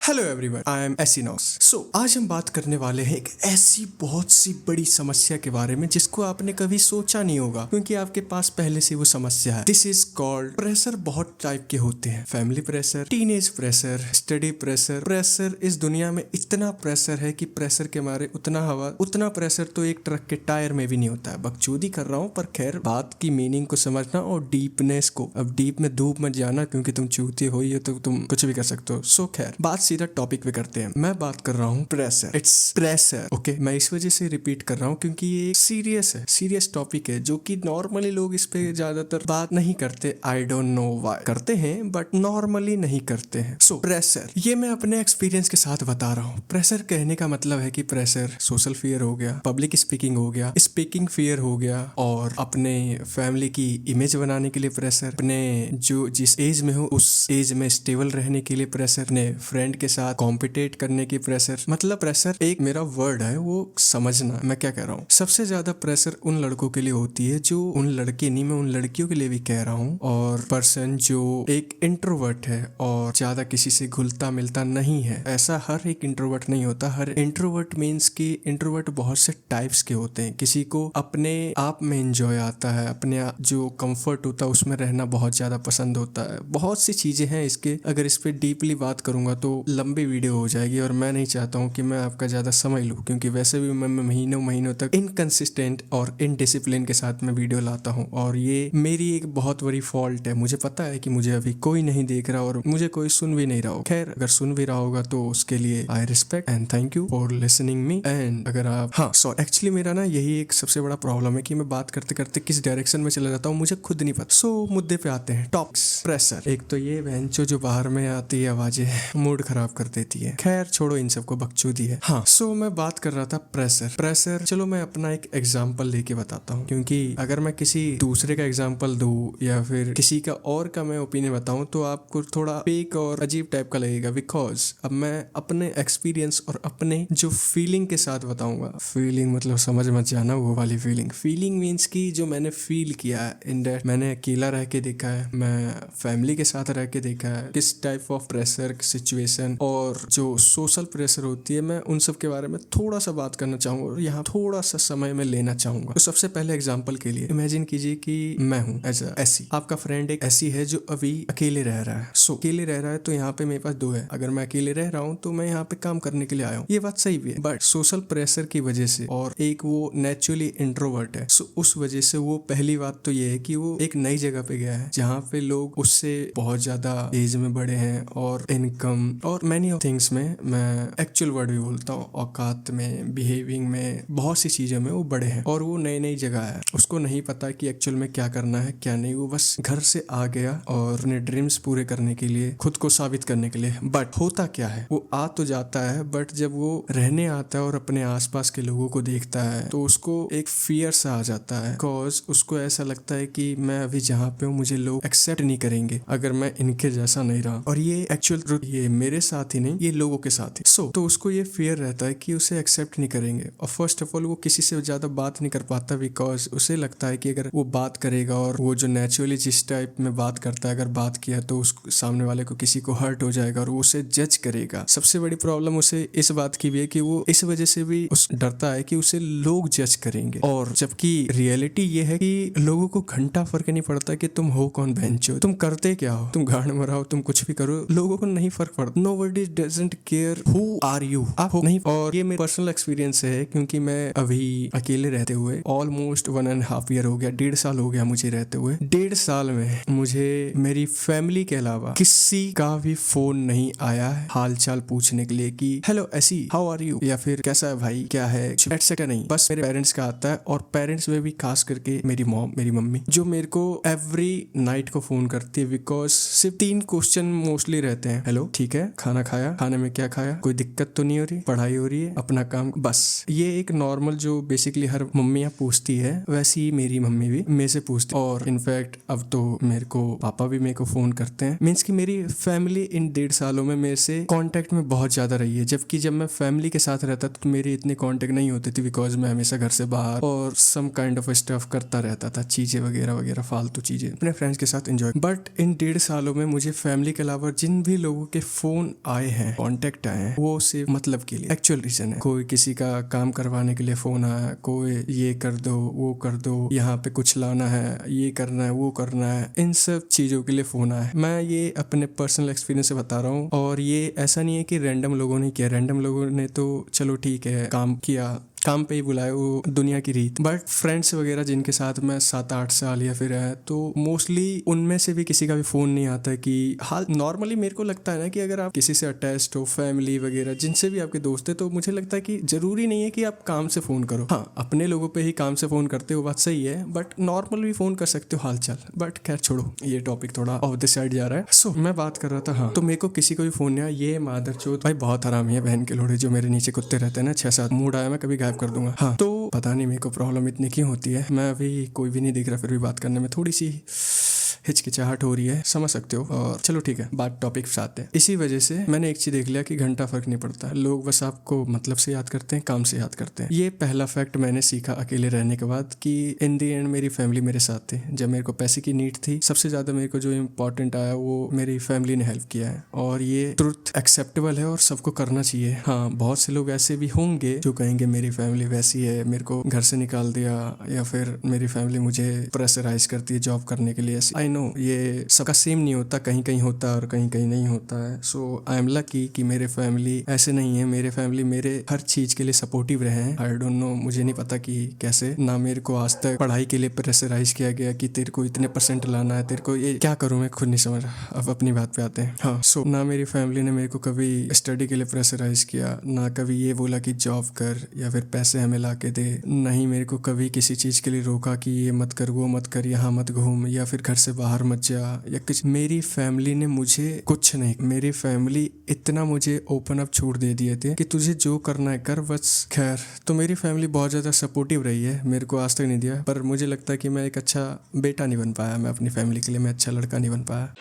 Hello everyone, I am एसिनोस। आज हम बात करने वाले हैं एक ऐसी बहुत सी बड़ी समस्या के बारे में जिसको आपने कभी सोचा नहीं होगा क्योंकि आपके पास पहले से वो समस्या है। This is called pressure. बहुत टाइप के होते हैं, family pressure, teenage pressure, study pressure. Pressure इस दुनिया में इतना प्रेशर है कि प्रेशर के मारे उतना प्रेशर तो एक ट्रक के टायर में भी नहीं होता है। बकचोदी कर रहा हूँ, पर खैर बात की मीनिंग को समझना और डीपनेस को। अब डीप में धूप मत जाना क्योंकि तुम चूती हो ये तो तुम कुछ भी कर सकते हो। खैर बात सीधा टॉपिक पे करते हैं। मैं बात कर रहा हूँ प्रेशर। It's pressure. ओके, मैं इस वजह से रिपीट कर रहा हूँ क्योंकि ये सीरियस है, सीरियस टॉपिक है जो कि नॉर्मली लोग इस पे ज्यादातर बात नहीं करते। I don't know why. करते हैं बट नॉर्मली नहीं करते हैं। प्रेशर, ये मैं अपने एक्सपीरियंस के साथ बता रहा हूँ। प्रेशर कहने का मतलब है कि प्रेशर सोशल फियर हो गया, पब्लिक स्पीकिंग हो गया, स्पीकिंग फियर हो गया, और अपने फैमिली की इमेज बनाने के लिए प्रेशर, अपने जो जिस एज में हो उस एज में स्टेबल रहने के लिए प्रेशर, अपने फ्रेंड के साथ कॉम्पिटेट करने की प्रेशर। मतलब प्रेशर एक मेरा वर्ड है, वो समझना मैं क्या कह रहा हूँ। सबसे ज्यादा प्रेशर उन लड़कों के लिए होती है जो, उन लड़के नहीं, मैं उन लड़कियों के लिए भी कह रहा हूँ, और पर्सन जो एक इंट्रोवर्ट है और ज्यादा किसी से घुलता मिलता नहीं है। ऐसा हर एक इंट्रोवर्ट नहीं होता। हर इंट्रोवर्ट मीन्स कि इंट्रोवर्ट बहुत से टाइप्स के होते हैं। किसी को अपने आप में एंजॉय आता है, अपने जो कंफर्ट होता है उसमें रहना बहुत ज्यादा पसंद होता है। बहुत सी चीजें हैं इसके, अगर इस पे डीपली बात करूंगा तो लंबी वीडियो हो जाएगी और मैं नहीं चाहता हूँ कि मैं आपका ज्यादा समय लूँ, क्योंकि वैसे भी मैं महीनों तक इनकंसिस्टेंट और इनडिसिप्लिन के साथ मैं वीडियो लाता हूँ, और ये मेरी एक बहुत बड़ी फॉल्ट है। मुझे पता है कि मुझे अभी कोई नहीं देख रहा और मुझे कोई सुन भी नहीं रहा हो। खैर, अगर सुन भी रहा होगा तो उसके लिए I respect and thank you for listening me. And अगर आप एक्चुअली मेरा ना यही एक सबसे बड़ा प्रॉब्लम है कि मैं बात करते करते किस डायरेक्शन में चला जाता हूँ मुझे खुद नहीं पता। मुद्दे पे आते हैं। टॉपिक्स। प्रेशर। एक तो ये बेंचो जो बाहर में आती है आवाजें मूड खराब कर देती है। खैर छोड़ो, इन सबको बकचोदी है। मैं बात कर रहा था प्रेशर। चलो मैं अपना एक एग्जांपल लेके बताता हूँ, क्योंकि अगर मैं किसी दूसरे का एग्जांपल दूं या फिर किसी का और का मैं ओपिनियन बताऊं तो आपको थोड़ा फेक और अजीब टाइप का लगेगा। बिकॉज अब मैं अपने एक्सपीरियंस और अपने जो फीलिंग के साथ बताऊंगा। फीलिंग मतलब समझ मत जाना वो वाली फीलिंग मीन्स की जो मैंने फील किया है इन दैट। मैंने अकेला रह के देखा है, मैं फैमिली के साथ रह के देखा है, किस टाइप ऑफ प्रेशर सिचुएशन और जो सोशल प्रेशर होती है, मैं उन सब के बारे में थोड़ा सा बात करना चाहूंगा और यहाँ थोड़ा सा समय में लेना चाहूंगा। तो सबसे पहले एग्जांपल के लिए इमेजिन कीजिए कि मैं हूँ एज ऐसी, आपका फ्रेंड एक ऐसी है जो अभी अकेले रह रहा है। अकेले रह रहा है तो यहाँ पे मेरे पास दो है। अगर मैं अकेले रह रहा हूँ तो मैं यहाँ पे काम करने के लिए आया हूँ, ये बात सही भी है, बट सोशल प्रेशर की वजह से, और एक वो नेचुरली इंट्रोवर्ट है, उस वजह से वो पहली बात तो ये है कि वो एक नई जगह पे गया है जहाँ पे लोग उससे बहुत ज्यादा एज में बड़े हैं और इनकम और मैनी थिंग्स में, मैं एक्चुअल वर्ड भी बोलता हूँ, औकात में, बिहेविंग में, बहुत सी चीजों में वो बड़े हैं। और वो नई जगह है, उसको नहीं पता कि एक्चुअल में क्या करना है क्या नहीं। वो बस घर से आ गया और अपने ड्रीम्स पूरे करने के लिए, खुद को साबित करने के लिए। बट होता क्या है, वो आ तो जाता है, बट जब वो रहने आता है और अपने आसपास के लोगों को देखता है तो उसको एक फियर सा आ जाता है। बिकॉज उसको ऐसा लगता है कि मैं अभी जहाँ पे हूँ मुझे लोग एक्सेप्ट नहीं करेंगे अगर मैं इनके जैसा नहीं रहा। और ये एक्चुअल ट्रुथ, ये मेरे साथ ही नहीं, ये लोगों के साथ ही। तो उसको ये फियर रहता है कि उसे एक्सेप्ट नहीं करेंगे। और फर्स्ट ऑफ ऑल वो किसी से ज्यादा बात नहीं कर पाता, बिकॉज उसे लगता है कि अगर वो बात करेगा और वो जो नेचुरली जिस टाइप में बात करता है, अगर बात किया तो उस सामने वाले को किसी को हर्ट हो जाएगा और वो उसे जज करेगा। सबसे बड़ी प्रॉब्लम उसे इस बात की भी है कि वो इस वजह से भी डरता है कि उसे लोग जज करेंगे। और जबकि रियलिटी ये है कि लोगों को घंटा फर्क नहीं पड़ता कि तुम हो कौन, बेंचो, तुम करते क्या हो, तुम गाड़ मराओ, तुम कुछ भी करो, लोगों को नहीं फर्क पड़ता। Nobody doesn't care who are you, आप हो नहीं। और ये मेरा पर्सनल एक्सपीरियंस है क्योंकि मैं अभी अकेले रहते हुए ऑलमोस्ट 1.5 ईयर हो गया, 1.5 साल हो गया मुझे रहते हुए। 1.5 साल में मुझे मेरी फैमिली के अलावा किसी का भी फोन नहीं आया है हाल चाल पूछने के लिए कि हेलो ऐसी, हाउ आर यू, या फिर कैसा है भाई, क्या है, एटसेट्रा नहीं। बस मेरे पेरेंट्स का आता है, और पेरेंट्स में भी खास करके मेरी मॉम, मेरी मम्मी, जो मेरे को एवरी नाइट को फोन करती है। बिकॉज सिर्फ 3 क्वेश्चन मोस्टली रहते हैं। हेलो, ठीक है, खाना खाया, खाने में क्या खाया, कोई दिक्कत तो नहीं हो रही, पढ़ाई हो रही है, अपना काम, बस। ये एक नॉर्मल जो बेसिकली हर मम्मियाँ पूछती है, वैसी ही मेरी मम्मी भी मेरे से पूछती है। और इनफैक्ट अब तो मेरे को पापा भी मेरे को फोन करते हैं। मीन्स की मेरी फैमिली इन 1.5 सालों में मेरे से कांटेक्ट में बहुत ज्यादा रही है। जबकि जब मैं फैमिली के साथ रहता तो मेरी इतनी कांटेक्ट नहीं होती थी, बिकॉज मैं हमेशा घर से बाहर और सम काइंड ऑफ स्टफ करता रहता था, चीजें वगैरह वगैरह, फालतू चीजें अपने फ्रेंड्स के साथ एंजॉय। बट इन 1.5 सालों में मुझे फैमिली के अलावा जिन भी लोगों के फोन फोन आए हैं, कांटेक्ट आए हैं, वो सिर्फ मतलब के लिए, एक्चुअल रीजन है। कोई किसी का काम करवाने के लिए फोन आया, कोई ये कर दो, वो कर दो, यहाँ पे कुछ लाना है, ये करना है, वो करना है, इन सब चीजों के लिए फोन आया है। मैं ये अपने पर्सनल एक्सपीरियंस से बता रहा हूँ, और ये ऐसा नहीं है कि रैंडम लोगों ने किया। रैंडम लोगों ने तो चलो ठीक है, काम किया, काम पे ही बुलाए, वो दुनिया की रीत। बट फ्रेंड्स वगैरह जिनके साथ मैं 7-8 साल या फिर है, तो मोस्टली उनमें से भी किसी का भी फोन नहीं आता कि हाल। नॉर्मली मेरे को लगता है ना कि अगर आप किसी से अटैच्ड हो, फैमिली वगैरह जिनसे भी आपके दोस्त है, तो मुझे लगता है कि जरूरी नहीं है कि आप काम से फोन करो। हाँ, अपने लोगों पे ही काम से फोन करते हो, बात सही है, बट नॉर्मल भी फोन कर सकते हो हालचाल। बट खैर छोड़ो, ये टॉपिक थोड़ा ऑफ द साइड जा रहा है। सो मैं बात कर रहा था, हाँ, तो मेरे को किसी को भी फोन नहीं आया। ये मादरचोद भाई बहुत हरामी है, बहन के लोड़े, जो मेरे नीचे कुत्ते रहते हैं ना 6-7, मूड आया मैं कभी गायब कर दूंगा। हाँ, तो पता नहीं मेरे को प्रॉब्लम इतनी क्यों होती है। मैं अभी कोई भी नहीं दिख रहा, फिर भी बात करने में थोड़ी सी हिचकिचाहट हो रही है, समझ सकते हो। और चलो ठीक है, बात टॉपिक पे आते हैं। इसी वजह से मैंने एक चीज देख लिया कि घंटा फर्क नहीं पड़ता, लोग बस आपको मतलब से याद करते हैं, काम से याद करते हैं। ये पहला फैक्ट मैंने सीखा अकेले रहने के बाद, कि इन दी एंड मेरी फैमिली मेरे साथ थी। जब मेरे को पैसे की नीड थी, सबसे ज्यादा मेरे को जो इम्पोर्टेंट आया वो मेरी फैमिली ने हेल्प किया है, और ये ट्रुथ एक्सेप्टेबल है और सबको करना चाहिए। हाँ, बहुत से लोग ऐसे भी होंगे जो कहेंगे मेरी फैमिली वैसी है, मेरे को घर से निकाल दिया, या फिर मेरी फैमिली मुझे प्रेशराइज करती है जॉब करने के लिए। आई नो ये सबका सेम नहीं होता, कहीं कहीं होता है और कहीं कहीं नहीं होता है। सो आई एम लकी कि मेरे फैमिली ऐसे नहीं है। मेरे फैमिली मेरे हर चीज के लिए सपोर्टिव रहे हैं। आई डोंट नो, मुझे नहीं पता कि कैसे। ना मेरे को आज तक पढ़ाई के लिए प्रेशराइज किया गया कि तेरे को इतने % लाना है, तेरे को ये क्या करूं, मैं खुद नहीं समझ रहा। अब अपनी बात पे आते हैं। हाँ, सो ना मेरी फैमिली ने मेरे को कभी स्टडी के लिए प्रेशराइज किया, ना कभी ये बोला कि जॉब कर या फिर पैसे हमें ला के दे, नहीं मेरे को कभी किसी चीज के लिए रोका कि ये मत कर, वो मत कर, यहाँ मत घूम, या फिर घर से बाहर मत जा, या कुछ। मेरी फैमिली ने मुझे कुछ नहीं, मेरी फैमिली इतना मुझे ओपन अप छूट दे दिए थे कि तुझे जो करना है कर बस। खैर, तो मेरी फैमिली बहुत ज्यादा सपोर्टिव रही है, मेरे को आज तक नहीं दिया। पर मुझे लगता है कि मैं एक अच्छा बेटा नहीं बन पाया, मैं अपनी फैमिली के लिए मैं अच्छा लड़का नहीं बन पाया।